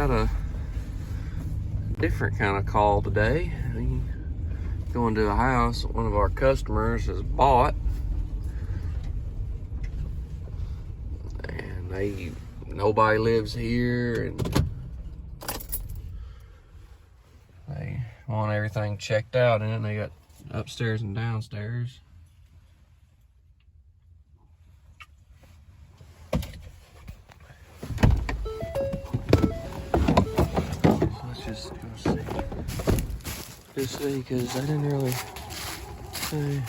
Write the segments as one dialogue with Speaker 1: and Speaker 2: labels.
Speaker 1: got a different kind of call today. Going to a house one of our customers has bought, and nobody lives here, and they want everything checked out, and they got upstairs and downstairs. Just go see. Just see, because I didn't really see.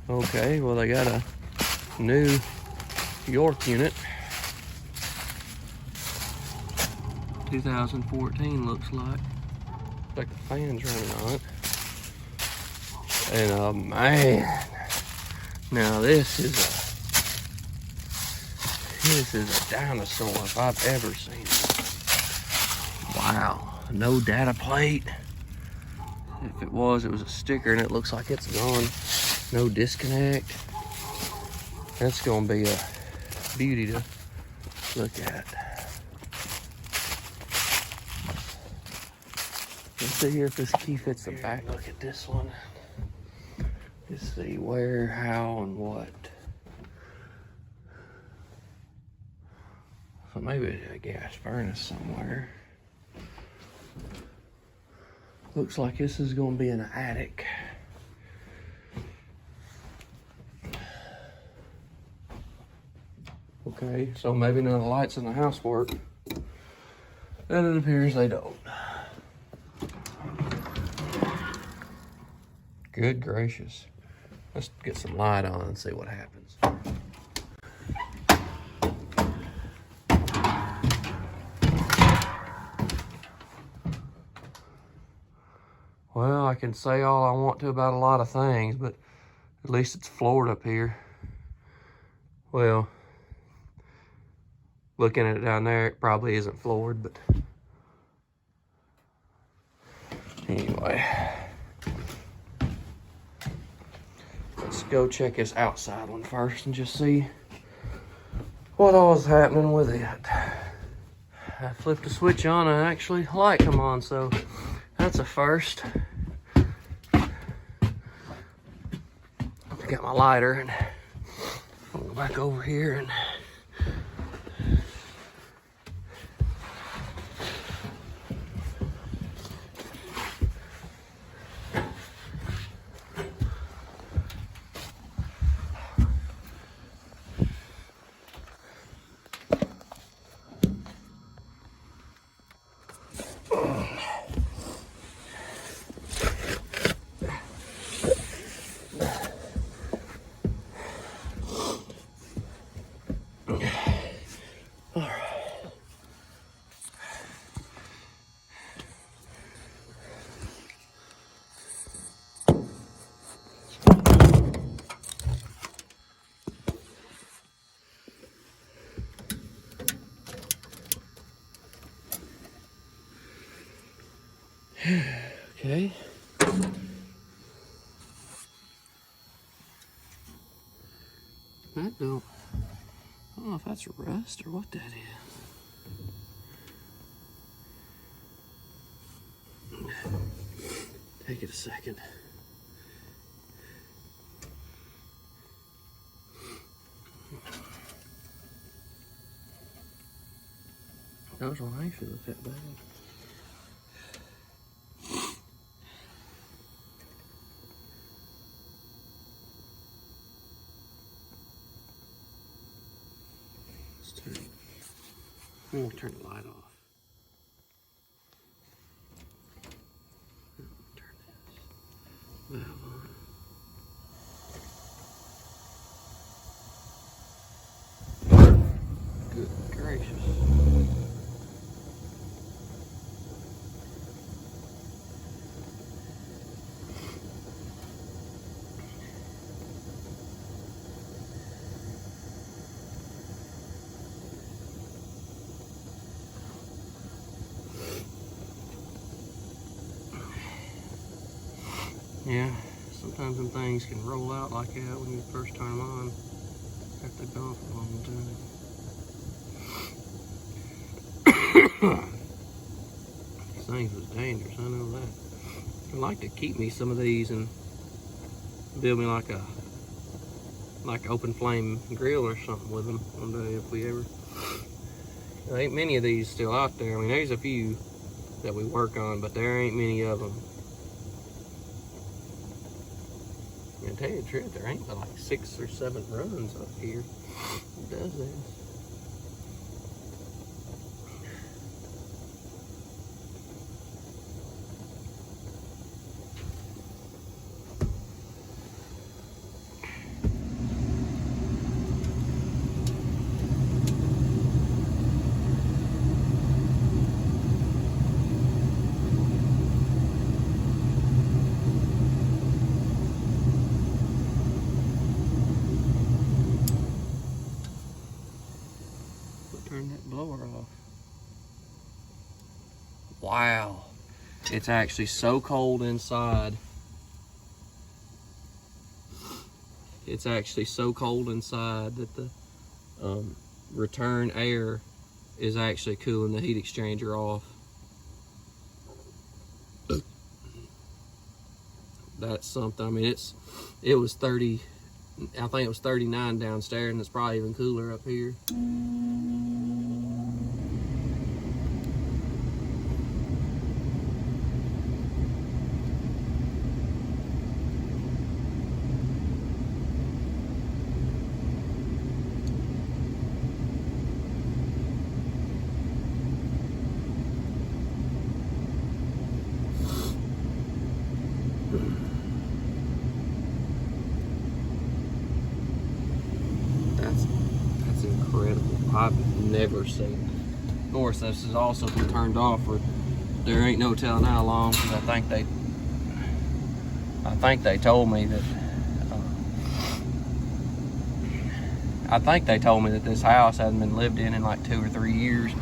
Speaker 1: Okay, well, they got a new York unit. 2014 looks like. Like the fan's running on it. And man, now this is a dinosaur if I've ever seen it. Wow, no data plate. If it was a sticker, and it looks like it's gone. No disconnect. That's gonna be a beauty to look at. Let's see here if this key fits the back. Look at this one. Just see where, how, and what. So maybe it's a gas furnace somewhere. Looks like this is going to be an attic. Okay, so maybe none of the lights in the house work. And it appears they don't. Good gracious. Let's get some light on and see what happens. Well, I can say all I want to about a lot of things, but at least it's floored up here. Well, looking at it down there, it probably isn't floored, but anyway. Let's go check this outside one first and just see what all is happening with it. I flipped the switch on and actually light come on, so that's a first. Got my lighter, and I'll go back over here and okay. That don't, I don't know if that's rust or what that is. Take it a second. Those don't actually look that bad. I'm gonna turn the light off. Turn this valve on. Good gracious. Yeah, sometimes them things can roll out like that when you first turn them on after they've been on for a long time. things was dangerous, I know that. I'd like to keep me some of these and build me like a open flame grill or something with them one day if we ever. There ain't many of these still out there. I mean, there's a few that we work on, but there ain't many of them. To tell you the truth, there ain't but like 6 or 7 runs up here. Who does this? Turn that blower off. Wow. It's actually so cold inside. It's actually so cold inside that the return air is actually cooling the heat exchanger off. That's something. I mean, it was 30, I think it was 39 downstairs, and it's probably even cooler up here. That's incredible. I've never seen it. Of course, this has also been turned off for there ain't no telling how long, because I think they told me that this house hadn't been lived in like 2 or 3 years,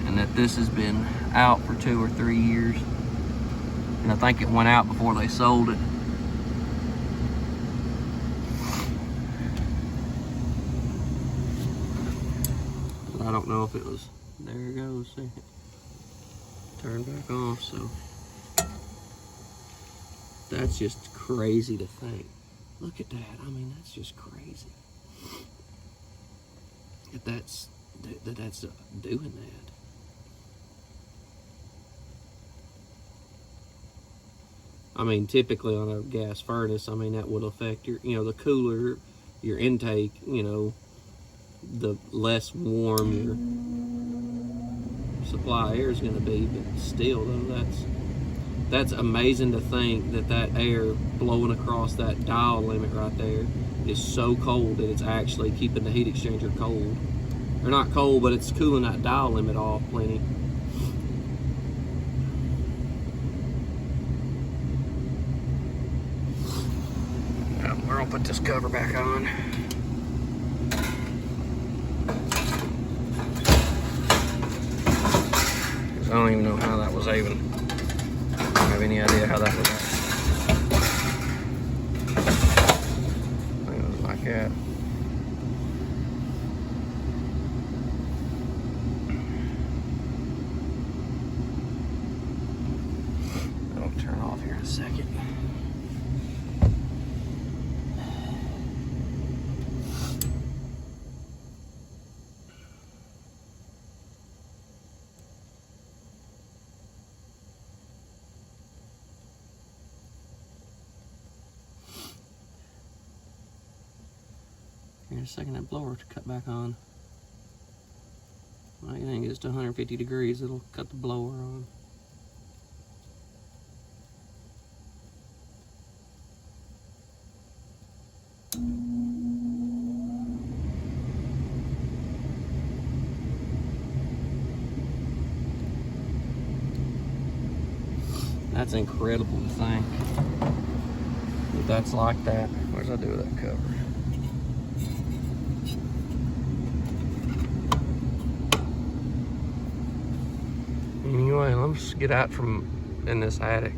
Speaker 1: and that this has been out for 2 or 3 years, and I think it went out before they sold it. But I don't know if it was, there it goes, see, turn back off. So that's just crazy to think. Look at that. I mean, that's just crazy that that's doing that. I mean, typically on a gas furnace, I mean, that would affect your, the cooler your intake, the less warm your supply air is going to be. But still, though, that's amazing to think that air blowing across that dial limit right there is so cold that it's actually keeping the heat exchanger cold. Or not cold, but it's cooling that dial limit off plenty. We're gonna put this cover back on. I don't even know how that was even. I don't have any idea how that was. I think it was like that. It'll turn off here in a second. In a second, that blower to cut back on. Well, I think it's to 150 degrees, it'll cut the blower on. That's incredible to think that that's like that. What does I do with that cover? Anyway, let's get out from in this attic.